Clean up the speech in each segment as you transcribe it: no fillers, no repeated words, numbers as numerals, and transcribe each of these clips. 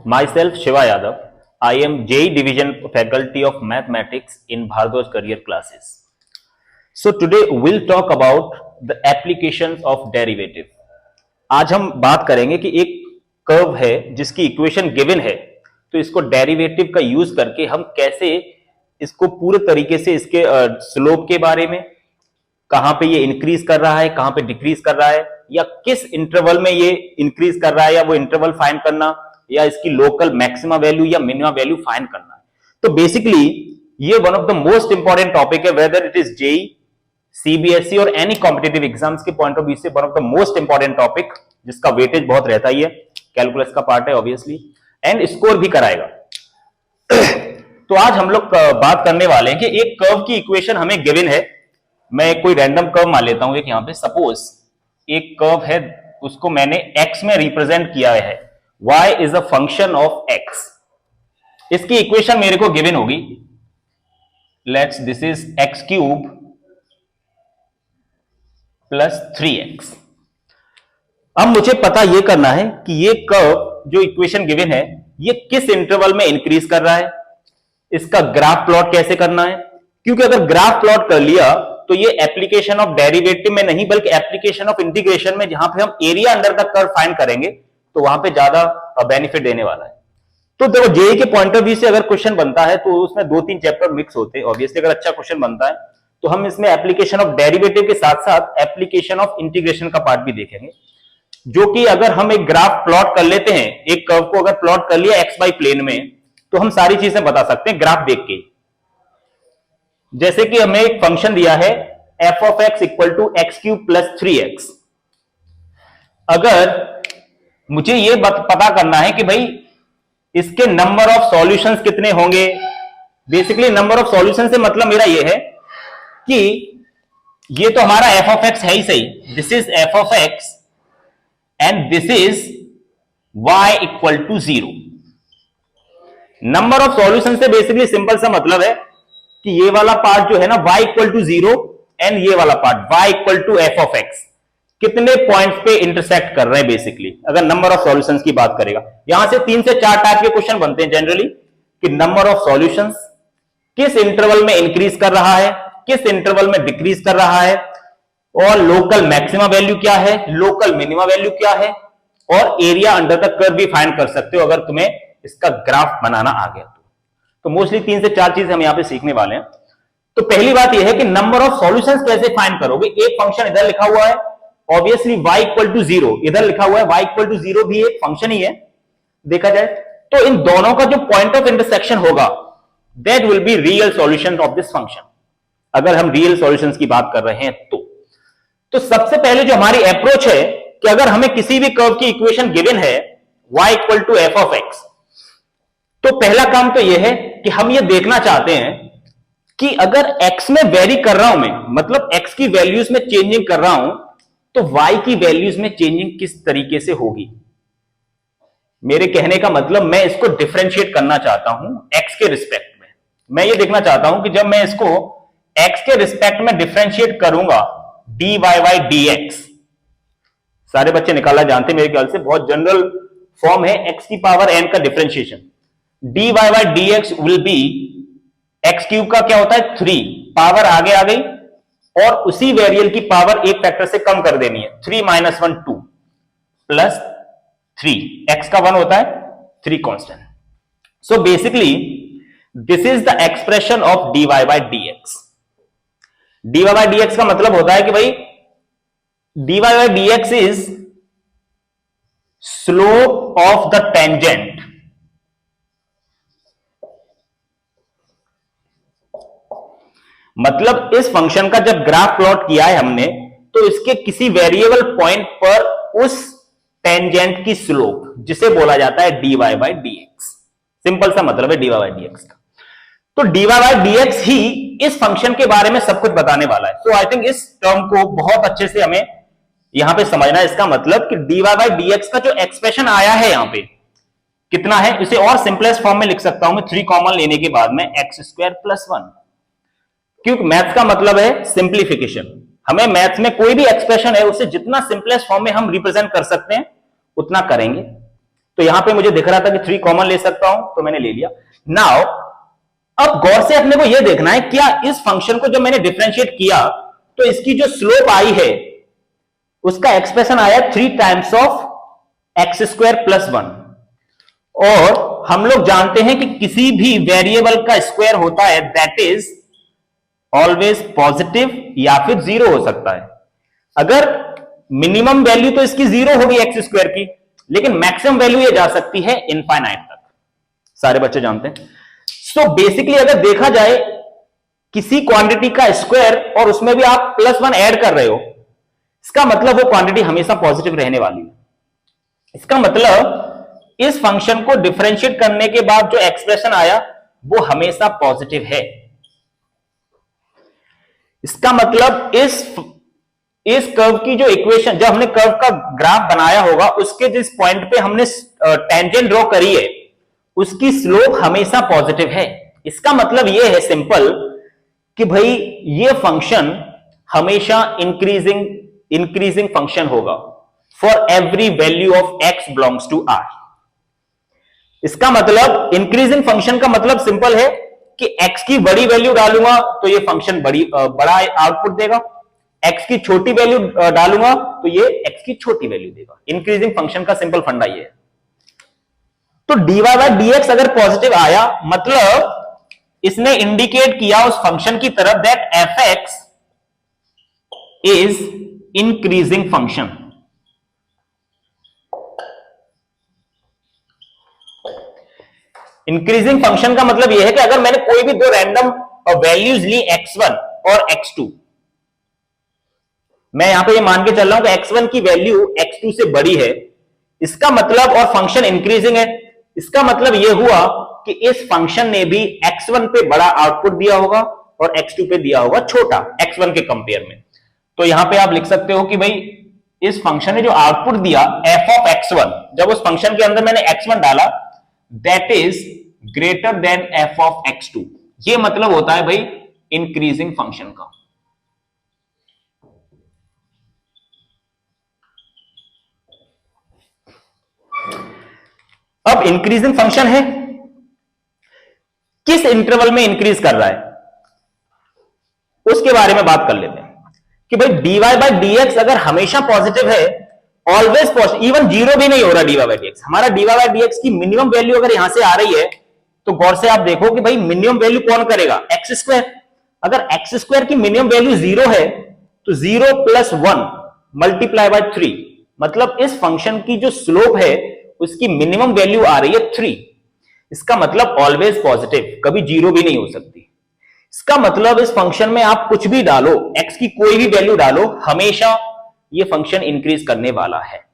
Myself Shiva Yadav. I am JEE Division Faculty of Mathematics in Bhardwaj Career Classes. So today we'll talk about the applications of derivative. आज हम बात करेंगे कि एक curve है जिसकी इक्वेशन गिवन है, तो इसको डेरिवेटिव का यूज करके हम कैसे इसको पूरे तरीके से इसके स्लोप के बारे में, कहां पे ये इंक्रीज कर रहा है, कहां पे डिक्रीज कर रहा है, या किस इंटरवल में ये इंक्रीज कर रहा है, या वो इंटरवल फाइंड करना, या इसकी लोकल मैक्सिमा वैल्यू या मिनिमम वैल्यू फाइंड करना है. तो बेसिकली ये one of the most important topic है, whether it is JEE, CBSE और एनी कॉम्पिटिटिव एग्जाम्स के पॉइंट ऑफ व्यू से one of the most important topic, जिसका वेटेज बहुत रहता ही है, कैलकुलस का पार्ट है ऑब्वियसली, एंड स्कोर भी कराएगा. तो आज हम लोग बात करने वाले हैं कि एक कर्व की इक्वेशन हमें गिवन है. मैं कोई रैंडम कर्व मान लेता हूं, एक यहां पे सपोज एक कर्व है, उसको मैंने x में रिप्रेजेंट किया है. y is a function of x. इसकी इक्वेशन मेरे को गिवन होगी, let's this is x cube plus 3x. अब मुझे पता यह करना है कि ये कर्व जो इक्वेशन गिवन है ये किस इंटरवल में इंक्रीज कर रहा है, इसका ग्राफ प्लॉट कैसे करना है. क्योंकि अगर ग्राफ प्लॉट कर लिया तो ये एप्लीकेशन ऑफ डेरिवेटिव में नहीं बल्कि एप्लीकेशन ऑफ इंटीग्रेशन में, जहां पे हम area under the curve find करेंगे, तो वहां पे ज्यादा बेनिफिट देने वाला है. तो देखो जेईई के पॉइंट ऑफ व्यू से अगर क्वेश्चन बनता है तो उसमें 2-3 चैप्टर मिक्स होते हैं. ऑब्वियसली अगर अच्छा क्वेश्चन बनता है तो हम इसमें एप्लीकेशन ऑफ डेरिवेटिव के साथ साथ एप्लीकेशन ऑफ इंटीग्रेशन का पार्ट भी देखेंगे, जो कि अगर हम एक ग्राफ प्लॉट कर लेते हैं, एक कर्व को अगर प्लॉट कर लिया एक्स वाई प्लेन में, तो हम सारी चीजें बता सकते हैं ग्राफ देख के. जैसे कि हमें एक फंक्शन दिया है f of x equal to X cube plus 3x. अगर मुझे ये पता करना है कि भाई इसके नंबर ऑफ सॉल्यूशंस कितने होंगे. बेसिकली नंबर ऑफ सॉल्यूशन से मतलब मेरा ये है कि ये तो हमारा f of x है ही सही, this is f of x and this is y equal to 0. Number of solution से बेसिकली सिंपल सा मतलब है कि ये वाला पार्ट जो है ना y इक्वल टू 0 एंड ये वाला part y equal to f of x कितने पॉइंट्स पे इंटरसेक्ट कर रहे हैं. बेसिकली अगर नंबर ऑफ सॉल्यूशंस की बात करेगा, यहां से 3 से 4 टाइप के क्वेश्चन बनते हैं जनरली, कि नंबर ऑफ सॉल्यूशंस किस इंटरवल में इंक्रीज कर रहा है, किस इंटरवल में डिक्रीज कर रहा है, और लोकल मैक्सिमा वैल्यू क्या है, लोकल मिनिमा वैल्यू क्या है, और एरिया अंडर द कर्व भी फाइंड कर सकते हो अगर तुम्हें इसका ग्राफ बनाना आ गया तो मोस्टली 3 से 4 चीज हम यहां पे सीखने वाले हैं. तो पहली बात यह है कि नंबर ऑफ सॉल्यूशंस कैसे फाइंड करोगे. एक फंक्शन इधर लिखा हुआ है, ऑब्वियसली y इक्वल टू 0 इधर लिखा हुआ है, y इक्वल टू 0 भी एक फंक्शन ही है देखा जाए. तो इन दोनों का जो पॉइंट ऑफ इंटरसेक्शन होगा that will be real solution of this function, अगर हम रियल सॉल्यूशंस की बात कर रहे हैं तो सबसे पहले जो हमारी अप्रोच है कि अगर हमें किसी भी कर्व की इक्वेशन गिवन है y equal to f of x, तो पहला काम तो यह है कि हम यह देखना चाहते हैं कि अगर x में वेरी कर रहा हूं मैं, मतलब x की वैल्यूज में चेंजिंग कर रहा हूं, तो y की वैल्यूज में चेंजिंग किस तरीके से होगी. मेरे कहने का मतलब मैं इसको डिफरेंशिएट करना चाहता हूं x के रिस्पेक्ट में. मैं ये देखना चाहता हूं कि जब मैं इसको x के रिस्पेक्ट में डिफरेंशिएट करूंगा dy by dx, सारे बच्चे निकाला जानते मेरे ख्याल से, बहुत जनरल फॉर्म है x की पावर n का differentiation. dy by dx will be x cube का क्या होता है 3, पावर आगे आ गई और उसी वेरिएबल की पावर एक फैक्टर से कम कर देनी है, 3 - 1 2 प्लस 3, x का 1 होता है 3 constant. So basically this is the expression of dy by dx. dy by dx का मतलब होता है कि भाई dy by dx is slope of the tangent. मतलब इस फंक्शन का जब ग्राफ प्लॉट किया है हमने, तो इसके किसी वेरिएबल पॉइंट पर उस टेंजेंट की स्लोप, जिसे बोला जाता है dy by dx. सिंपल सा मतलब है dy by dx का. तो dy by dx ही इस फंक्शन के बारे में सब कुछ बताने वाला है. सो आई थिंक इस टर्म को बहुत अच्छे से हमें यहां पे समझना है. इसका मतलब कि dy by dx का जो एक्सप्रेशन आया है यहां पे कितना है, इसे और सिंपलेस्ट फॉर्म में लिख सकता हूं मैं 3 कॉमन लेने के बाद में x² + 1. क्योंकि मैथ्स का मतलब है सिंप्लीफिकेशन. हमें मैथ्स में कोई भी एक्सप्रेशन है उसे जितना सिंपलेस्ट फॉर्म में हम रिप्रेजेंट कर सकते हैं उतना करेंगे. तो यहां पे मुझे दिख रहा था कि 3 कॉमन ले सकता हूं, तो मैंने ले लिया। नाउ अब गौर से अपने को यह देखना है, क्या इस फंक्शन को जब मैंने डिफरेंशिएट किया तो इसकी जो स्लोप आई है उसका एक्सप्रेशन आया 3 times of x square plus 1। और हम लोग जानते हैं कि किसी भी वेरिएबल का स्क्वायर होता है दैट इज ऑलवेज पॉजिटिव या फिर 0 हो सकता है। अगर मिनिमम वैल्यू तो इसकी 0 होगी एक्स स्क्वायर की, लेकिन मैक्सिमम वैल्यू ये जा सकती है इनफाइनाइट तक, सारे बच्चे जानते हैं। सो बेसिकली अगर देखा जाए किसी क्वांटिटी का स्क्वायर और उसमें भी आप +1 ऐड कर रहे हो, इसका मतलब वो क्वांटिटी हमेशा पॉजिटिव रहने वाली है। इसका मतलब इस फंक्शन को डिफरेंशिएट करने के बाद जो एक्सप्रेशन आया वो हमेशा पॉजिटिव है। इसका मतलब इस कर्व की जो इक्वेशन, जब हमने कर्व का ग्राफ बनाया होगा उसके जिस पॉइंट पे हमने टेंजेंट ड्रॉ करी है उसकी स्लोप हमेशा पॉजिटिव है। इसका मतलब यह है सिंपल कि भाई ये फंक्शन हमेशा इंक्रीजिंग फंक्शन होगा for every value of X belongs to R. इसका मतलब इंक्रीजिंग फंक्शन का मतलब सिंपल है कि एक्स की बड़ी वैल्यू डालूंगा तो ये फंक्शन बड़ा आउटपुट देगा, एक्स की छोटी वैल्यू डालूंगा तो ये एक्स की छोटी वैल्यू देगा। इंक्रीजिंग फंक्शन का सिंपल फंडा ये है। तो dy बाय dx अगर पॉजिटिव आया मतलब इसने इंडिकेट किया उस फंक्शन की तरफ that fx is increasing function. Increasing function का मतलब यह है कि अगर मैंने कोई भी दो रैंडम वैल्यूज ली x1 और x2, मैं यहां पे ये मान के चल रहा हूं कि x1 की वैल्यू x2 से बड़ी है, इसका मतलब, और फंक्शन इंक्रीजिंग है, इसका मतलब यह हुआ कि इस फंक्शन ने भी x1 पे बड़ा आउटपुट दिया होगा और x2 पे दिया होगा छोटा x1 के कंपेयर में। तो यहां पे आप लिख सकते हो कि भाई इस फंक्शन ने जो आउटपुट दिया f ऑफ x1, जब उस फंक्शन के अंदर मैंने x1 डाला, that is greater than f of x2। ये मतलब होता है भाई इंक्रीजिंग फंक्शन का। अब इंक्रीजिंग फंक्शन है, किस इंटरवल में इंक्रीज कर रहा है उसके बारे में बात कर लेते हैं कि भाई dy बाय dx अगर हमेशा पॉजिटिव है, ऑलवेज पॉजिटिव, इवन 0 भी नहीं हो रहा dy बाय dx, हमारा dy बाय dx की मिनिमम वैल्यू अगर यहां से आ रही है तो गौर से आप देखो कि भाई मिनिमम वैल्यू कौन करेगा, एक्स स्क्वायर। अगर एक्स स्क्वायर की मिनिमम वैल्यू 0 है तो 0 + 1 मल्टीप्लाई बाय 3, मतलब इस फंक्शन की जो स्लोप है उसकी मिनिमम वैल्यू आ रही है 3। इसका मतलब ऑलवेज पॉजिटिव, कभी 0 भी नहीं हो सकती। इसका मतलब इस फंक्शन में आप कुछ भी डालो, x की कोई भी वैल्यू डालो, हमेशा ये फंक्शन इंक्रीज करने वाला है।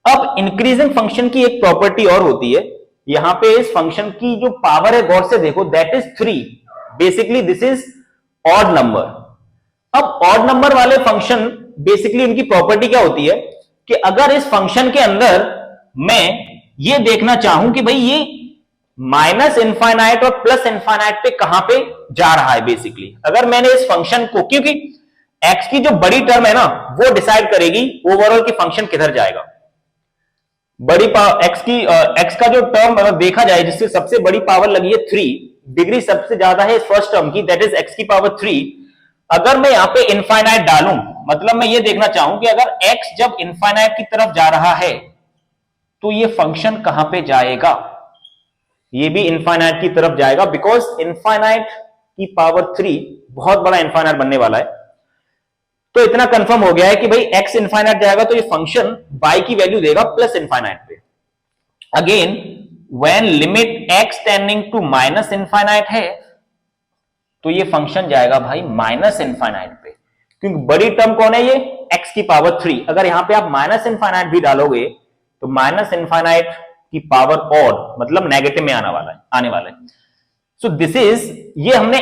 अब इंक्रीजिंग फंक्शन की एक प्रॉपर्टी और होती है, यहां पे इस फंक्शन की जो पावर है गौर से देखो, that is 3। Basically this is odd number. अब ऑड नंबर वाले फंक्शन बेसिकली उनकी प्रॉपर्टी क्या होती है कि अगर इस फंक्शन के अंदर मैं ये देखना चाहूं कि भाई ये माइनस इनफाइनाइट और प्लस इनफाइनाइट पे कहां पे जा रहा है, बेसिकली अगर मैंने इस फंक्शन को, क्योंकि x की जो बड़ी टर्म है ना वो डिसाइड करेगी ओवरऑल की फंक्शन किधर जाएगा। बड़ी x का जो टर्म अगर देखा जाए जिससे सबसे बड़ी पावर लगी है 3, डिग्री सबसे ज्यादा है फर्स्ट टर्म की, दैट इज x की पावर 3। अगर मैं यहां पे इनफाइनाइट डालूं, मतलब मैं ये देखना चाहूं कि अगर x जब इनफाइनाइट की तरफ जा रहा है तो ये फंक्शन कहां पे जाएगा, ये भी इनफाइनाइट की तरफ जाएगा, बिकॉज इनफाइनाइट की पावर 3 बहुत बड़ा इनफाइनाइट बनने वाला है। तो इतना कंफर्म हो गया है कि भाई x इनफाइनाइट जाएगा तो ये फंक्शन y की वैल्यू देगा प्लस इनफाइनाइट पे। Again when limit x tending to minus infinite है तो ये फंक्शन जाएगा भाई माइनस इनफाइनाइट पे, क्योंकि बड़ी टर्म कौन है, ये x की पावर 3। अगर यहां पे आप माइनस इनफाइनाइट भी डालोगे तो माइनस इनफाइनाइट की पावर ऑड, मतलब नेगेटिव में आने वाला है। सो दिस इज, ये हमने